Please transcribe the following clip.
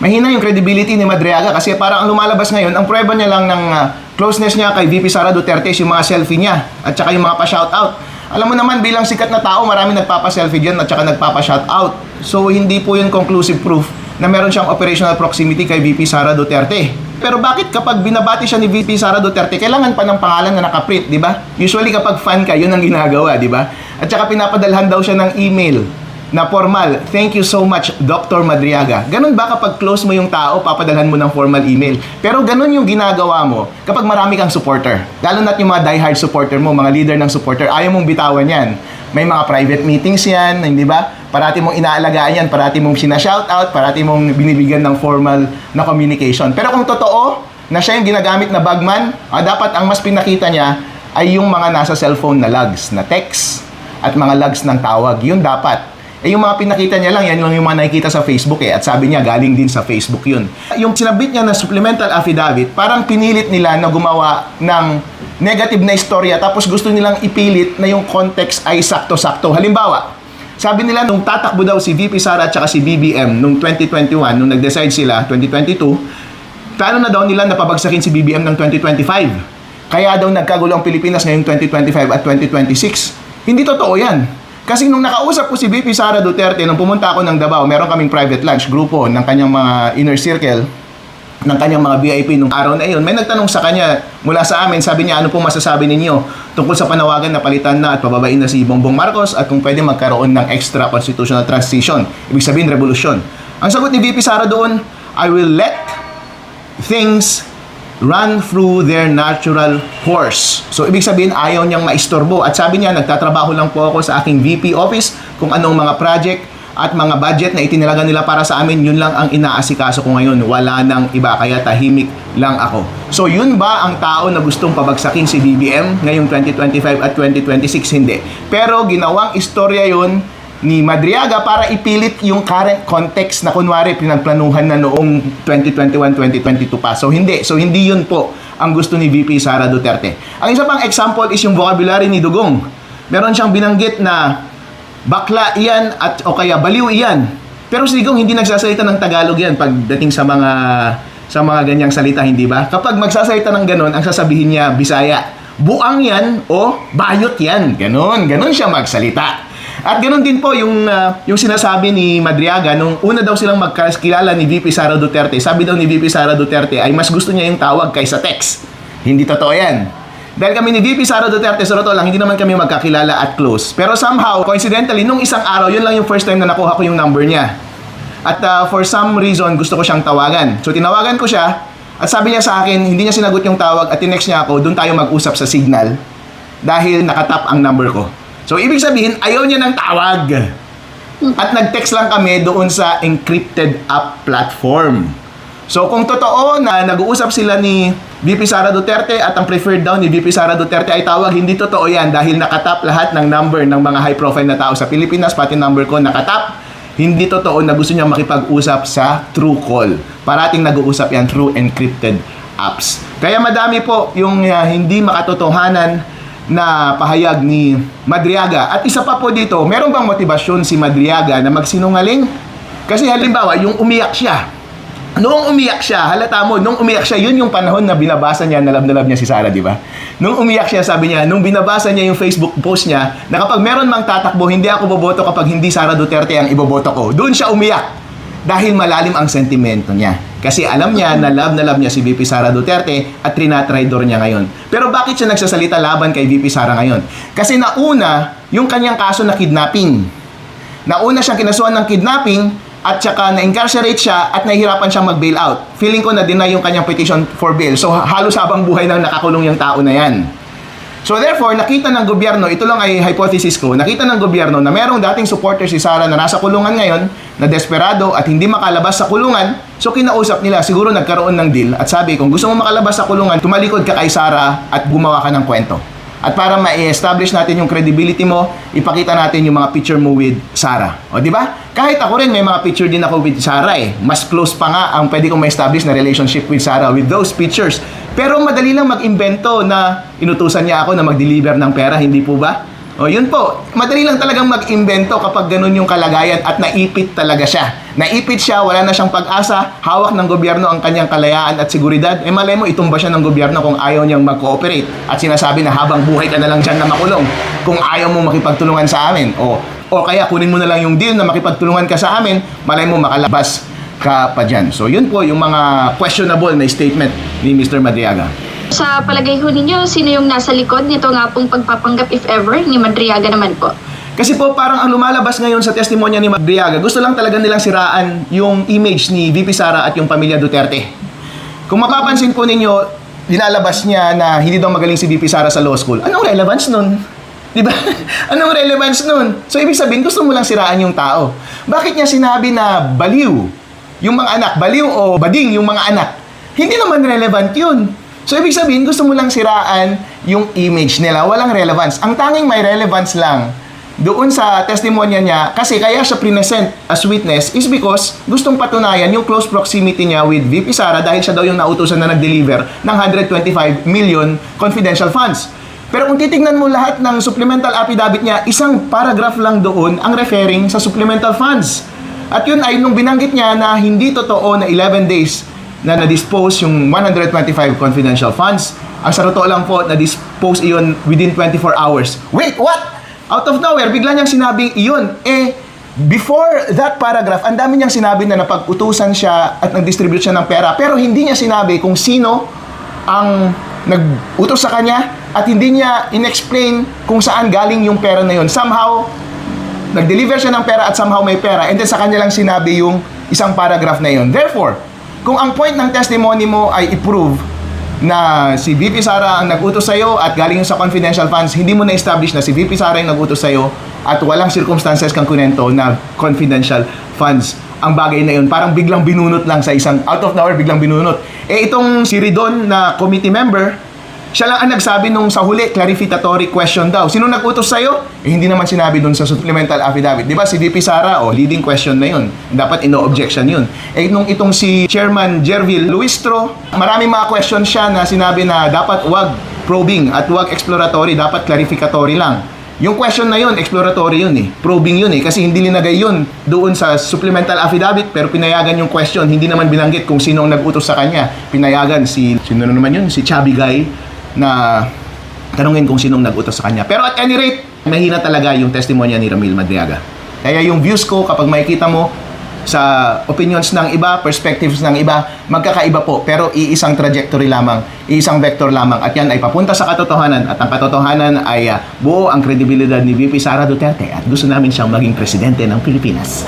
mahina yung credibility ni Madriaga kasi parang ang lumalabas ngayon, ang prueba niya lang ng closeness niya kay VP Sara Duterte is yung mga selfie niya at saka yung mga pa-shoutout. Alam mo naman, bilang sikat na tao, marami nagpapa-selfie dyan at saka nagpapa-shoutout. So, hindi po yun conclusive proof na meron siyang operational proximity kay VP Sara Duterte. Pero bakit kapag binabati siya ni VP Sara Duterte, kailangan pa ng pangalan na nakaprint, di ba? Usually kapag fan ka, yun ang ginagawa, di ba? At saka pinapadalhan daw siya ng email na formal, "Thank you so much, Dr. Madriaga." Ganun ba kapag close mo yung tao, papadalhan mo ng formal email? Pero ganun yung ginagawa mo kapag marami kang supporter. Lalo na't yung mga diehard supporter mo, mga leader ng supporter, ayaw mong bitawan yan. May mga private meetings yan, hindi ba? Parati mong inaalagaan yan, parati mong sinashoutout, parati mong binibigyan ng formal na communication. Pero kung totoo na siya yung ginagamit na bagman, dapat ang mas pinakita niya ay yung mga nasa cellphone na logs, na text, at mga logs ng tawag. Yun dapat. Yung mga pinakita niya lang, yan lang yung mga nakikita sa Facebook At sabi niya, galing din sa Facebook yun. Yung sinabit niya na supplemental affidavit, parang pinilit nila na gumawa ng negative na istorya, tapos gusto nilang ipilit na yung context ay sakto-sakto. Halimbawa, sabi nila nung tatakbo daw si VP Sara at saka si BBM nung 2021, nung nag-decide sila, 2022, plano na daw nila napabagsakin si BBM ng 2025. Kaya daw nagkagulo ang Pilipinas ngayong 2025 at 2026. Hindi totoo yan. Kasi nung nakausap ko si VP Sara Duterte, nung pumunta ako ng Davao, meron kaming private lunch, grupo ng kanyang mga inner circle, ng kanyang mga VIP nung araw na iyon, may nagtanong sa kanya mula sa amin, sabi niya, ano pong masasabi ninyo tungkol sa panawagan na palitan na at pababain na si Bongbong Marcos at kung pwede magkaroon ng extra constitutional transition, ibig sabihin revolusyon. Ang sagot ni VP Sara doon, "I will let things run through their natural course." So, ibig sabihin, ayaw niyang maistorbo. At sabi niya, nagtatrabaho lang po ako sa aking VP office kung anong mga project at mga budget na itinilaga nila para sa amin, yun lang ang inaasikaso ko ngayon. Wala nang iba, kaya tahimik lang ako. So, yun ba ang tao na gustong pabagsakin si BBM ngayong 2025 at 2026? Hindi. Pero, ginawang istorya yun ni Madriaga para ipilit yung current context na kunwari pinagplanuhan na noong 2021, 2022 pa. So hindi yun po ang gusto ni VP Sara Duterte. Ang isa pang example is yung vocabulary ni Dugong. Meron siyang binanggit na bakla iyan at o kaya baliw iyan. Pero si Dugong hindi nagsasalita ng Tagalog yan pagdating sa mga ganyang salita, hindi ba? Kapag magsasalita ng ganon, ang sasabihin niya Bisaya, buang yan o bayot yan. Ganon siya magsalita. At ganoon din po yung sinasabi ni Madriaga nung una daw silang magkakilala ni VP Sara Duterte. Sabi daw ni VP Sara Duterte ay mas gusto niya yung tawag kaysa text. Hindi totoo yan. Dahil kami ni VP Sara Duterte, sa totoo lang, hindi naman kami magkakilala at close. Pero somehow, coincidentally, nung isang araw, yun lang yung first time na nakuha ko yung number niya. At for some reason, gusto ko siyang tawagan. So tinawagan ko siya at sabi niya sa akin, hindi niya sinagot yung tawag at tinext niya ako, doon tayo mag-usap sa Signal dahil nakatap ang number ko. So, ibig sabihin, ayaw niya ng tawag. At nag-text lang kami doon sa encrypted app platform. So, kung totoo na nag-uusap sila ni VP Sara Duterte at ang preferred daw ni VP Sara Duterte ay tawag, hindi totoo yan dahil nakatap lahat ng number ng mga high-profile na tao sa Pilipinas, pati number ko nakatap. Hindi totoo na gusto niya makipag-usap sa True Call. Parating nag-uusap yan through encrypted apps. Kaya madami po yung hindi makatotohanan na pahayag ni Madriaga. At isa pa po dito, meron bang motibasyon si Madriaga na magsinungaling? Kasi halimbawa, yung umiyak siya. Noong umiyak siya, halata mo, nung umiyak siya, yun yung panahon na binabasa niya, na love niya si Sara, di ba? Nung umiyak siya, sabi niya, nung binabasa niya yung Facebook post niya, na kapag meron mang tatakbo, hindi ako boboto kapag hindi Sara Duterte ang iboboto ko. Doon siya umiyak. Dahil malalim ang sentimento niya. Kasi alam niya na love niya si VP Sara Duterte at trinatraidor niya ngayon. Pero bakit siya nagsasalita laban kay VP Sara ngayon? Kasi nauna, yung kanyang kaso na kidnapping. Nauna siyang kinasuhan ng kidnapping at saka na-incarcerate siya at nahihirapan siyang mag-bail out. Feeling ko na deny yung kanyang petition for bail. So halos habang buhay nang nakakulong yung tao na yan. So therefore, nakita ng gobyerno, ito lang ay hypothesis ko, nakita ng gobyerno na merong dating supporter si Sara na nasa kulungan ngayon, na desperado at hindi makalabas sa kulungan, so kinausap nila, siguro nagkaroon ng deal at sabi, kung gusto mo makalabas sa kulungan, tumalikod ka kay Sara at gumawa ka ng kwento. At para ma-establish natin yung credibility mo, ipakita natin yung mga picture mo with Sara. O di ba? Kahit ako rin may mga picture din ako with Sara eh. Mas close pa nga ang pwede kong ma-establish na relationship with Sara with those pictures. Pero madali lang mag-imbento na inutusan niya ako na mag-deliver ng pera, hindi po ba? O yun po, madali lang talagang mag-imbento kapag ganun yung kalagayan at naipit talaga siya. Naipit siya, wala na siyang pag-asa, hawak ng gobyerno ang kanyang kalayaan at seguridad. Eh malay mo, itumba siya ng gobyerno kung ayaw niyang mag-cooperate. At sinasabi na habang buhay ka na lang dyan na makulong kung ayaw mo makipagtulungan sa amin. O kaya kunin mo na lang yung deal na makipagtulungan ka sa amin, malay mo makalabas ka pa dyan. So yun po yung mga questionable na statement ni Mr. Madriaga. Sa palagay ho ninyo, sino yung nasa likod nito nga pong pagpapanggap if ever ni Madriaga naman po? Kasi po parang ang lumalabas ngayon sa testimonya ni Madriaga, gusto lang talaga nilang siraan yung image ni VP Sara at yung pamilya Duterte. Kung mapapansin po ninyo, nilalabas niya na hindi daw magaling si VP Sara sa law school. Anong relevance nun? Diba? Anong relevance nun? So ibig sabihin, gusto mo lang siraan yung tao. Bakit niya sinabi na baliw yung mga anak? Baliw o bading yung mga anak? Hindi naman relevant yun. So, ibig sabihin, gusto mo lang siraan yung image nila. Walang relevance. Ang tanging may relevance lang doon sa testimonya niya, kasi kaya siya present as witness, is because gustong patunayan yung close proximity niya with VP Sara dahil siya daw yung nautusan na nag-deliver ng 125 million confidential funds. Pero kung titignan mo lahat ng supplemental affidavit niya, isang paragraph lang doon ang referring sa supplemental funds. At yun ay nung binanggit niya na hindi totoo na 11 days na na-dispose yung 125 confidential funds. Ang sa totoo lang po, na-dispose iyon within 24 hours. Wait, what? Out of nowhere, bigla niyang sinabing iyon. Before that paragraph, ang dami niyang sinabi na napag-utusan siya at nag-distribute siya ng pera. Pero hindi niya sinabi kung sino ang nag-utos sa kanya at hindi niya in-explain kung saan galing yung pera na yun. Somehow, nag-deliver siya ng pera at somehow may pera. And then sa kanya lang sinabi yung isang paragraph na yun. Therefore, kung ang point ng testimony mo ay i-prove na si VP Sara ang nag-utos sa'yo at galing yun sa confidential funds, hindi mo na-establish na si VP Sara yung nag-utos sa'yo at walang circumstances kang kunento na confidential funds ang bagay na yun. Parang biglang binunot lang sa isang out of nowhere, biglang binunot. Itong si Ridon na committee member, siya lang ang nagsabi nung sa huli, clarificatory question daw. Sino nag-utos sa'yo? Hindi naman sinabi dun sa supplemental affidavit. Di ba si VP Sara, leading question na yun. Dapat ino-objection yun. Nung itong si Chairman Jervil Luistro, maraming mga questions siya na sinabi na dapat wag probing at wag exploratory, dapat clarificatory lang. Yung question na yun, exploratory yun probing yun kasi hindi linagay yun doon sa supplemental affidavit pero pinayagan yung question, hindi naman binanggit kung sino ang nag-utos sa kanya. Pinayagan sino naman yun? Si Chubby Guy na tanungin kung sinong nag-utos sa kanya. Pero at any rate, mahina talaga yung testimonya ni Ramil Madriaga. Kaya yung views ko, kapag makikita mo sa opinions ng iba, perspectives ng iba, magkakaiba po. Pero iisang trajectory lamang, iisang vector lamang. At yan ay papunta sa katotohanan. At ang katotohanan ay buo ang kredibilidad ni VP Sara Duterte. At gusto namin siyang maging presidente ng Pilipinas.